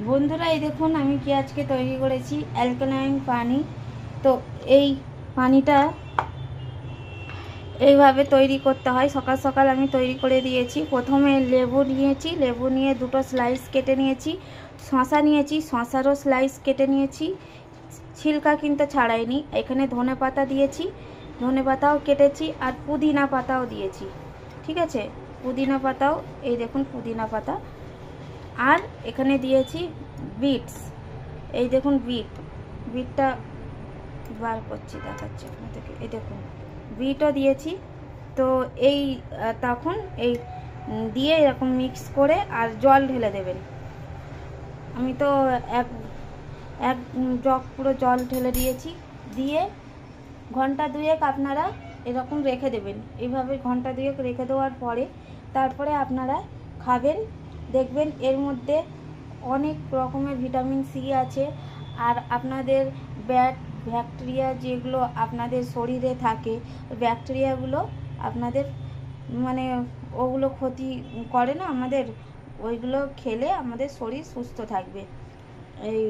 বন্ধুরা এই দেখুন আমি কি আজকে তৈরি করেছি অ্যালকালাইন পানি। তো এই পানিটা এইভাবে তৈরি করতে হয়। সকাল সকাল আমি তৈরি করে দিয়েছি। প্রথমে লেবু নিয়েছি, লেবু নিয়ে দুটো স্লাইস কেটে নিয়েছি। শশা নিয়েছি, শশারও স্লাইস কেটে নিয়েছি, ছিলকা কিন্তু ছাড়াইনি। এখানে ধনে পাতা দিয়েছি, ধনে পাতাও কেটেছি, আর পুদিনা পাতাও দিয়েছি। ঠিক আছে, পুদিনা পাতাও এই দেখুন পুদিনা পাতা। আর এখানে দিয়েছি বিটস, এই দেখুন বিটটা বার করছি, দেখাচ্ছি আপনাদেরকে। এই দেখুন বিটও দিয়েছি। তো এই তখন এই দিয়ে এরকম মিক্স করে আর জল ঢেলে দেবেন। আমি তো এক এক জগ পুরো জল ঢেলে দিয়েছি। দিয়ে ঘন্টা দুয়েক আপনারা এরকম রেখে দেবেন। এইভাবে ঘন্টা দুয়েক রেখে দেওয়ার পরে তারপরে আপনারা খাবেন। দেখবেন এর মধ্যে অনেক রকমের ভিটামিন সি আছে। আর আপনাদের ব্যাকটেরিয়া যেগুলো আপনাদের শরীরে থাকে, ব্যাকটেরিয়াগুলো আপনাদের মানে ওগুলো ক্ষতি করে না আমাদের, ওইগুলো খেলে আমাদের শরীর সুস্থ থাকবে। এই